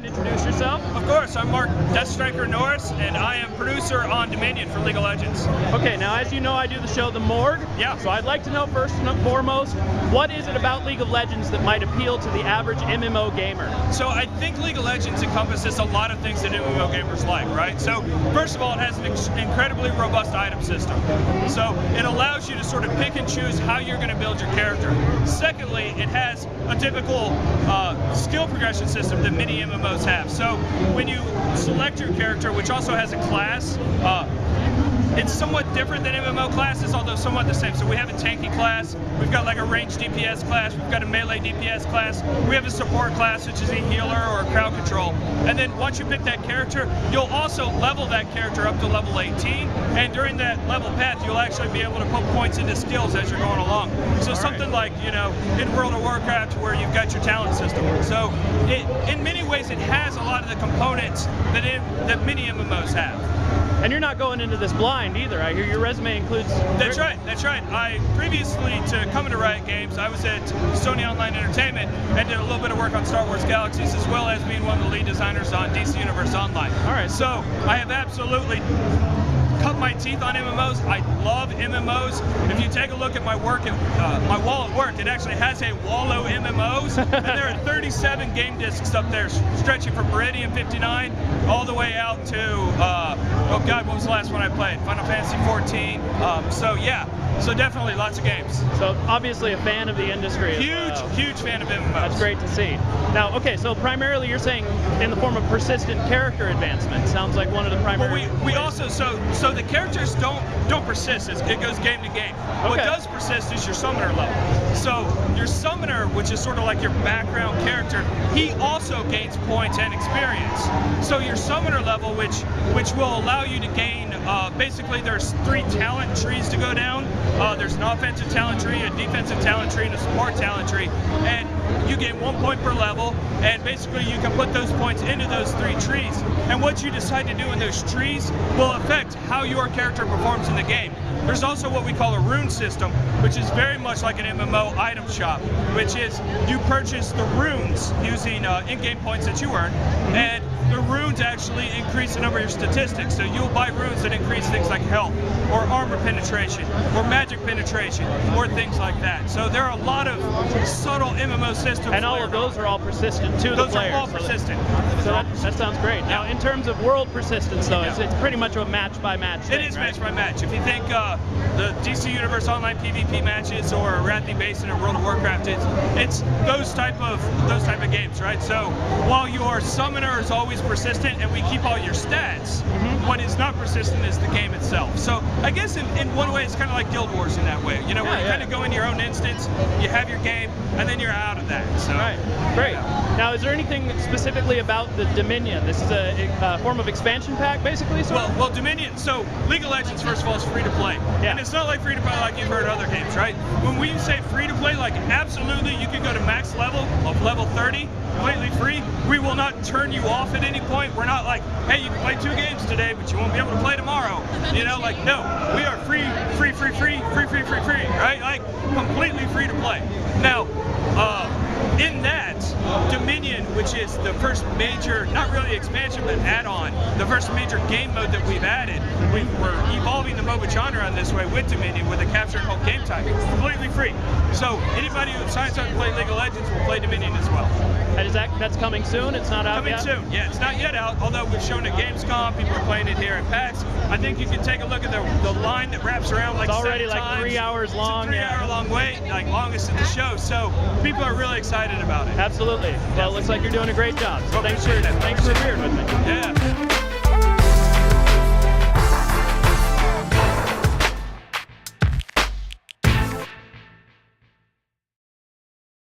mind introduce yourself? Of course, I'm Mark Death Striker Norris, and I am producer on Dominion for League of Legends. Okay, now as you know, I do the show The Morgue. Yeah. So I'd like to know first and foremost, what is it about League of Legends that might appeal to the average MMO gamer? So I think League of Legends encompasses a lot of things that MMO gamers like, right? So first of all, it has an incredibly robust item system. So it allows you to sort of pick and choose how you're going to build your character. Secondly, it has a typical skill progression system that many MMOs have. So when you select your character, which also has a class, it's somewhat different than MMO classes, although somewhat the same. So we have a tanky class, we've got like a ranged DPS class, we've got a melee DPS class, we have a support class, which is a healer or a crowd control. And then once you pick that character, you'll also level that character up to level 18, and during that level path, you'll actually be able to put points into skills as you're going along. So something like, you know, in World of Warcraft where you've got your talent system. So in many ways, it has a lot of the components that many MMOs have. And you're not going into this blind either. I hear your resume includes... That's right. I previously to coming to Riot Games, I was at Sony Online Entertainment and did a little bit of work on Star Wars Galaxies, as well as being one of the lead designers on DC Universe Online. All right. So I have absolutely cut my teeth on MMOs. I love MMOs. If you take a look at my work, my wall at work, it actually has a wall of MMOs, and there are 37 game discs up there, stretching from Meridian 59 all the way out to, oh God, what was the last one I played? Final Fantasy 14. So yeah, so definitely lots of games. So obviously a fan of the industry. Huge fan of MMOs. That's great to see. Now, okay, so primarily you're saying in the form of persistent character advancement. Sounds like one of the primary. Well, we also so the characters don't persist. It goes game to game. Okay. What does persist is your summoner level. So your summoner, which is sort of like your background character, he also gains points and experience. So your summoner level, which will allow you to gain, basically there's 3 talent trees to go down. There's an offensive talent tree, a defensive talent tree, and a support talent tree. And you gain 1 point per level, and basically you can put those points into those 3 trees. And what you decide to do in those trees will affect how your character performs in the game. There's also what we call a rune system, which is very much like an MMO item shop, which is you purchase the runes using in-game points that you earn, and the runes actually increase the number of your statistics. So you'll buy runes that increase things like health, or armor penetration, or magic penetration, or things like that. So there are a lot of subtle MMO systems. And all of those are all persistent to the players. Those are all persistent. So that sounds great. Now, in terms of world persistence, though, it's pretty much a match-by-match thing, It is right? match-by-match. If you think the DC Universe Online PvP matches or Wrathy Basin or World of Warcraft, it's those type of games, right? So while your summoner is always persistent and we keep all your stats, what is not persistent is the game itself. So I guess in one way it's kind of like Guild Wars in that way, you know, where you kind of go into your own instance, you have your game, and then you're out of that. So right, great. Now, is there anything specifically about the Dominion? This is a form of expansion pack, basically. Well, Dominion. So League of Legends, first of all, is free to play, and it's not like free to play like you've heard other games, right? When we say free to play, like absolutely, you can go to max level of level 30. Completely free. We will not turn you off at any point. We're not like, hey, you can play 2 games today, but you won't be able to play tomorrow. You know, like, no, we are free, right? Like, completely free to play. Now, in that, Dominion, which is the first major, not really expansion, but add-on, the first major game mode that we've added, we're evolving the MOBA genre in this way with Dominion with a capture called Game Time. It's completely free. So anybody who signs up to play League of Legends will play Dominion as well. And that's coming soon? It's not out yet? Coming soon. Yeah, it's not yet out, although we've shown it at Gamescom, people are playing it here at PAX. I think you can take a look at the line that wraps around like 7 times. It's already like 3 hours long. It's a 3-hour-long wait, like longest in the show, so people are really excited about it. Absolutely. Well, it looks like you're doing a great job. So thanks for appearing with me. Yeah.